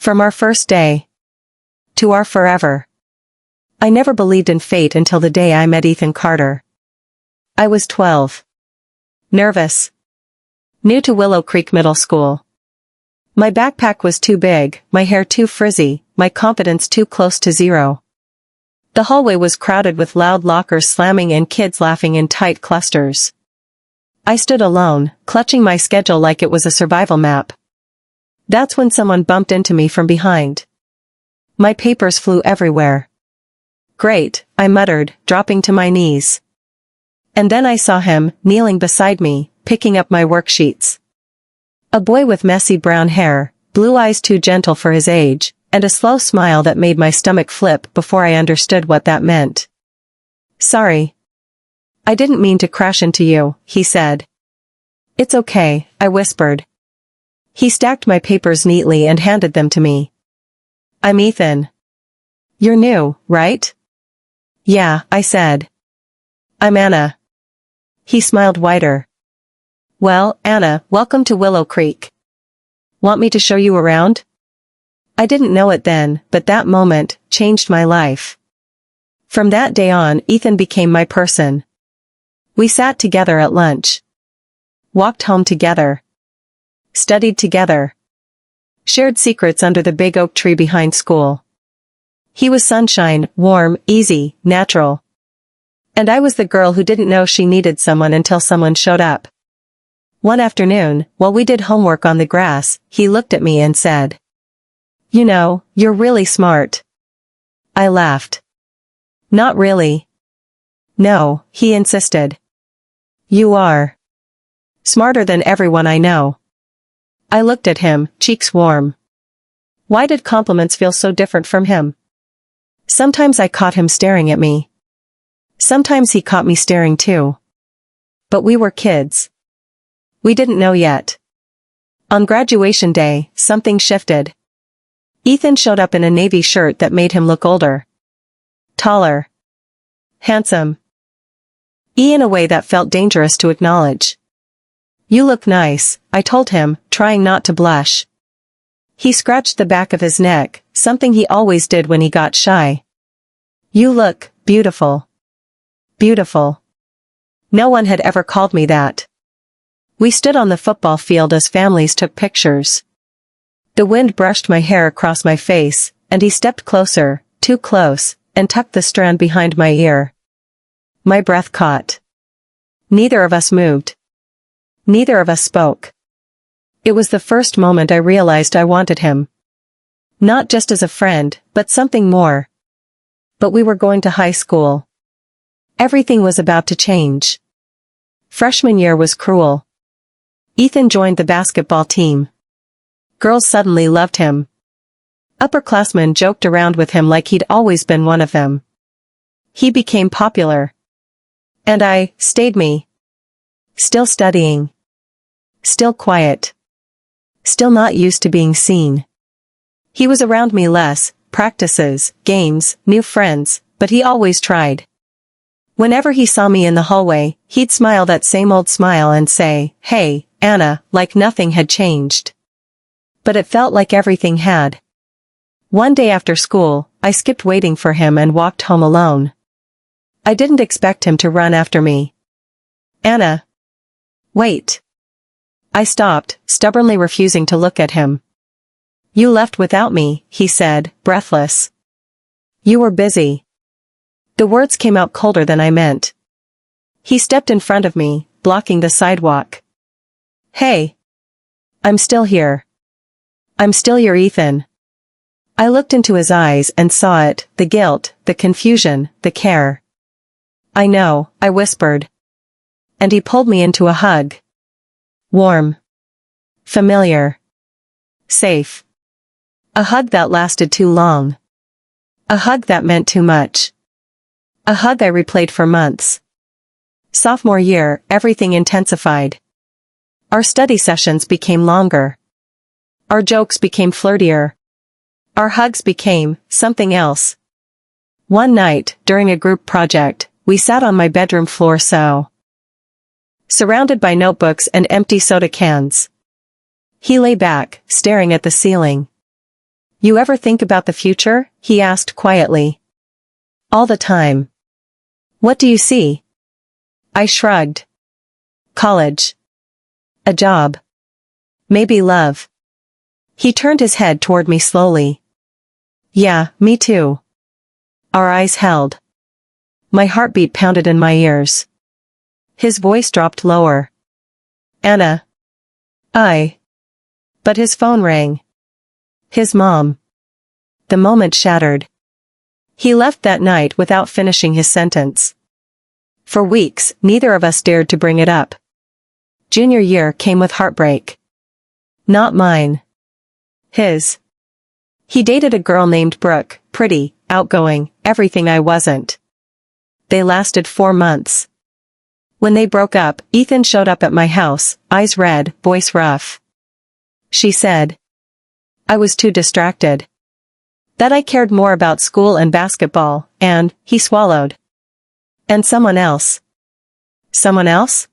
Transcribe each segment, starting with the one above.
From our first day to our forever. I never believed in fate until the day I met Ethan Carter. I was 12. Nervous. New to Willow Creek Middle School. My backpack was too big, my hair too frizzy, my confidence too close to zero. The hallway was crowded with loud lockers slamming and kids laughing in tight clusters. I stood alone, clutching my schedule like it was a survival map. That's when someone bumped into me from behind. My papers flew everywhere. Great, I muttered, dropping to my knees. And then I saw him, kneeling beside me, picking up my worksheets. A boy with messy brown hair, blue eyes too gentle for his age, and a slow smile that made my stomach flip before I understood what that meant. Sorry. I didn't mean to crash into you, he said. It's okay, I whispered. He stacked my papers neatly and handed them to me. I'm Ethan. You're new, right? Yeah, I said. I'm Anna. He smiled wider. Well, Anna, welcome to Willow Creek. Want me to show you around? I didn't know it then, but that moment changed my life. From that day on, Ethan became my person. We sat together at lunch. Walked home together. Studied together. Shared secrets under the big oak tree behind school. He was sunshine, warm, easy, natural. And I was the girl who didn't know she needed someone until someone showed up. One afternoon, while we did homework on the grass, he looked at me and said, You know, you're really smart. I laughed. Not really. No, he insisted. You are. Smarter than everyone I know. I looked at him, cheeks warm. Why did compliments feel so different from him? Sometimes I caught him staring at me. Sometimes he caught me staring too. But we were kids. We didn't know yet. On graduation day, something shifted. Ethan showed up in a navy shirt that made him look older. Taller. Handsome. In a way that felt dangerous to acknowledge. You look nice, I told him, trying not to blush. He scratched the back of his neck, something he always did when he got shy. You look beautiful. Beautiful. No one had ever called me that. We stood on the football field as families took pictures. The wind brushed my hair across my face, and he stepped closer, too close, and tucked the strand behind my ear. My breath caught. Neither of us moved. Neither of us spoke. It was the first moment I realized I wanted him. Not just as a friend, but something more. But we were going to high school. Everything was about to change. Freshman year was cruel. Ethan joined the basketball team. Girls suddenly loved him. Upperclassmen joked around with him like he'd always been one of them. He became popular. And I stayed me. Still studying. Still quiet. Still not used to being seen. He was around me less, practices, games, new friends, but he always tried. Whenever he saw me in the hallway, he'd smile that same old smile and say, Hey, Anna, like nothing had changed. But it felt like everything had. One day after school, I skipped waiting for him and walked home alone. I didn't expect him to run after me. Anna. Wait. I stopped, stubbornly refusing to look at him. You left without me, he said, breathless. You were busy. The words came out colder than I meant. He stepped in front of me, blocking the sidewalk. Hey. I'm still here. I'm still your Ethan. I looked into his eyes and saw it, the guilt, the confusion, the care. I know, I whispered. And he pulled me into a hug. Warm. Familiar. Safe. A hug that lasted too long. A hug that meant too much. A hug I replayed for months. Sophomore year, everything intensified. Our study sessions became longer. Our jokes became flirtier. Our hugs became something else. One night, during a group project, we sat on my bedroom floor surrounded by notebooks and empty soda cans. He lay back, staring at the ceiling. You ever think about the future? He asked quietly. All the time. What do you see? I shrugged. College. A job. Maybe love. He turned his head toward me slowly. Yeah, me too. Our eyes held. My heartbeat pounded in my ears. His voice dropped lower. Anna. But his phone rang. His mom. The moment shattered. He left that night without finishing his sentence. For weeks, neither of us dared to bring it up. Junior year came with heartbreak. Not mine. His. He dated a girl named Brooke, pretty, outgoing, everything I wasn't. They lasted 4 months. When they broke up, Ethan showed up at my house, eyes red, voice rough. She said. I was too distracted. That I cared more about school and basketball, and, he swallowed. And someone else. Someone else?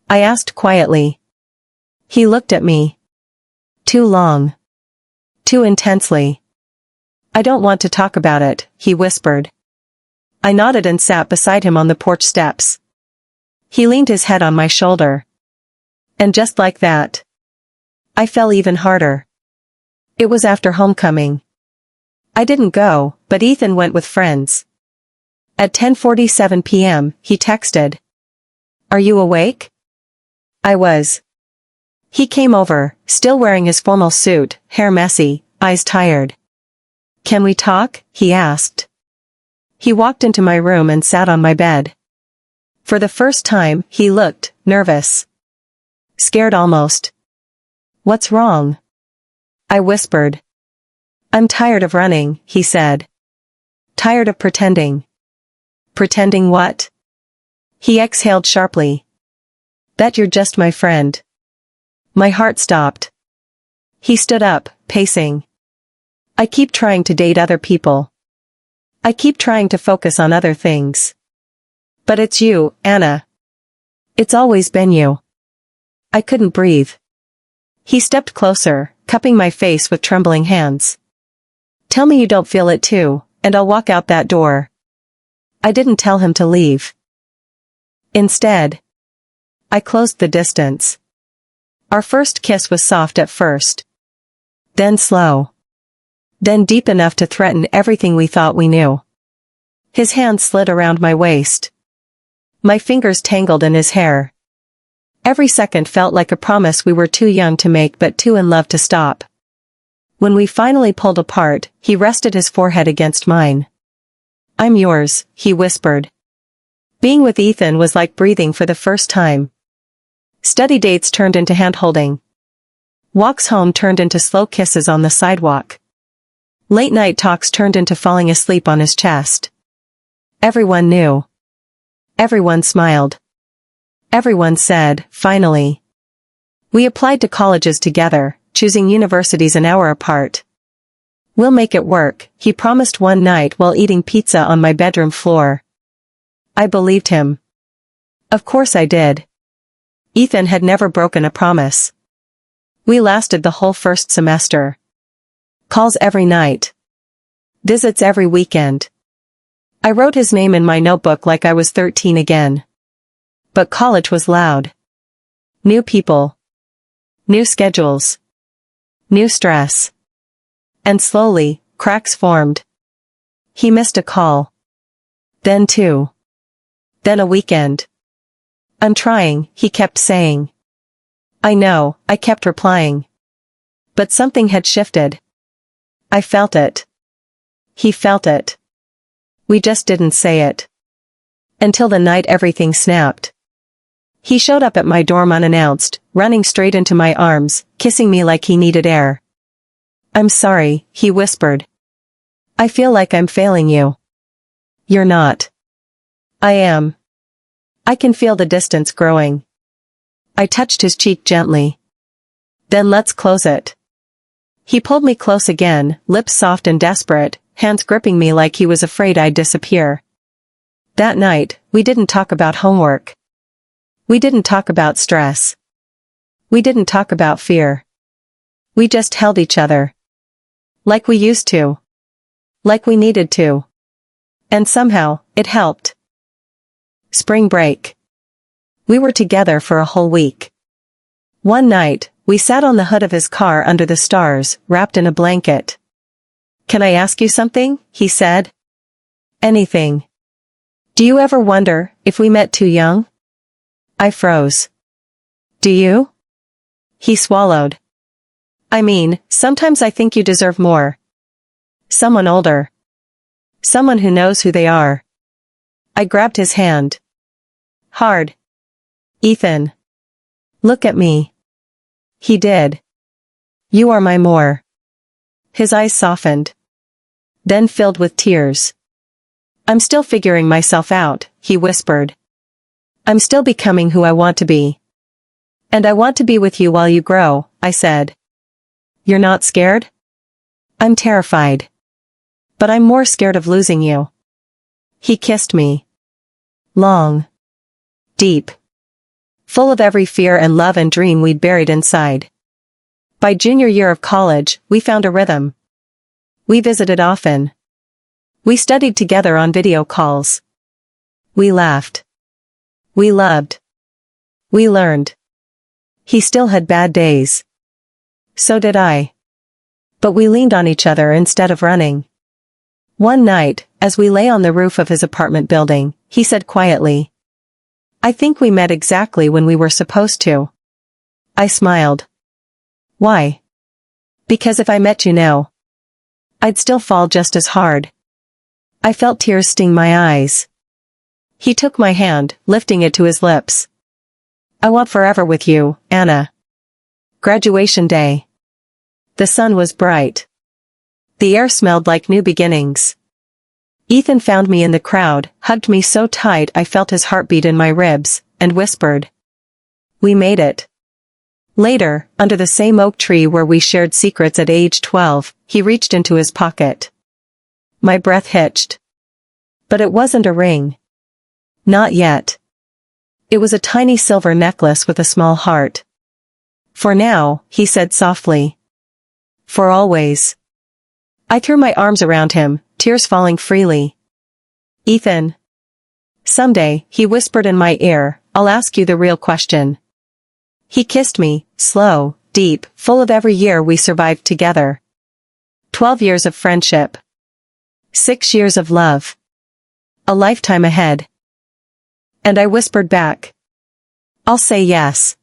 I asked quietly. He looked at me. Too long. Too intensely. I don't want to talk about it, he whispered. I nodded and sat beside him on the porch steps. He leaned his head on my shoulder. And just like that, I fell even harder. It was after homecoming. I didn't go, but Ethan went with friends. At 10:47 p.m., he texted. Are you awake? I was. He came over, still wearing his formal suit, hair messy, eyes tired. Can we talk? He asked. He walked into my room and sat on my bed. For the first time, he looked nervous. Scared almost. What's wrong? I whispered. I'm tired of running, he said. Tired of pretending. Pretending what? He exhaled sharply. That you're just my friend. My heart stopped. He stood up, pacing. I keep trying to date other people. I keep trying to focus on other things. But it's you, Anna. It's always been you. I couldn't breathe. He stepped closer, cupping my face with trembling hands. Tell me you don't feel it too, and I'll walk out that door. I didn't tell him to leave. Instead, I closed the distance. Our first kiss was soft at first. Then slow. Then deep enough to threaten everything we thought we knew. His hand slid around my waist. My fingers tangled in his hair. Every second felt like a promise we were too young to make but too in love to stop. When we finally pulled apart, he rested his forehead against mine. I'm yours, he whispered. Being with Ethan was like breathing for the first time. Study dates turned into hand-holding. Walks home turned into slow kisses on the sidewalk. Late-night talks turned into falling asleep on his chest. Everyone knew. Everyone smiled. Everyone said, finally. We applied to colleges together, choosing universities an hour apart. We'll make it work, he promised one night while eating pizza on my bedroom floor. I believed him. Of course I did. Ethan had never broken a promise. We lasted the whole first semester. Calls every night. Visits every weekend. I wrote his name in my notebook like I was 13 again. But college was loud. New people. New schedules. New stress. And slowly, cracks formed. He missed a call. Then two. Then a weekend. I'm trying, he kept saying. I know, I kept replying. But something had shifted. I felt it. He felt it. We just didn't say it. Until the night everything snapped. He showed up at my dorm unannounced, running straight into my arms, kissing me like he needed air. I'm sorry, he whispered. I feel like I'm failing you. You're not. I am. I can feel the distance growing. I touched his cheek gently. Then let's close it. He pulled me close again, lips soft and desperate, hands gripping me like he was afraid I'd disappear. That night, we didn't talk about homework. We didn't talk about stress. We didn't talk about fear. We just held each other. Like we used to. Like we needed to. And somehow, it helped. Spring break. We were together for a whole week. One night, we sat on the hood of his car under the stars, wrapped in a blanket. "Can I ask you something?" he said. "Anything." "Do you ever wonder if we met too young?" I froze. "Do you?" He swallowed. "I mean, sometimes I think you deserve more. Someone older. Someone who knows who they are." I grabbed his hand. "Hard. Ethan. Look at me." He did. "You are my more." His eyes softened. Then filled with tears. "I'm still figuring myself out," he whispered. "I'm still becoming who I want to be. And I want to be with you while you grow," I said. "You're not scared?" "I'm terrified. But I'm more scared of losing you." He kissed me. Long. Deep. Full of every fear and love and dream we'd buried inside. By junior year of college, we found a rhythm. We visited often. We studied together on video calls. We laughed. We loved. We learned. He still had bad days. So did I. But we leaned on each other instead of running. One night, as we lay on the roof of his apartment building, he said quietly, "I think we met exactly when we were supposed to." I smiled. "Why?" "Because if I met you now, I'd still fall just as hard." I felt tears sting my eyes. He took my hand, lifting it to his lips. "I want forever with you, Anna." Graduation day. The sun was bright. The air smelled like new beginnings. Ethan found me in the crowd, hugged me so tight I felt his heartbeat in my ribs, and whispered, "We made it." Later, under the same oak tree where we shared secrets at age 12, he reached into his pocket. My breath hitched. But it wasn't a ring. Not yet. It was a tiny silver necklace with a small heart. "For now," he said softly. "For always." I threw my arms around him, tears falling freely. "Ethan. Someday," he whispered in my ear, "I'll ask you the real question." He kissed me, slow, deep, full of every year we survived together. 12 years of friendship. 6 years of love. A lifetime ahead. And I whispered back, "I'll say yes."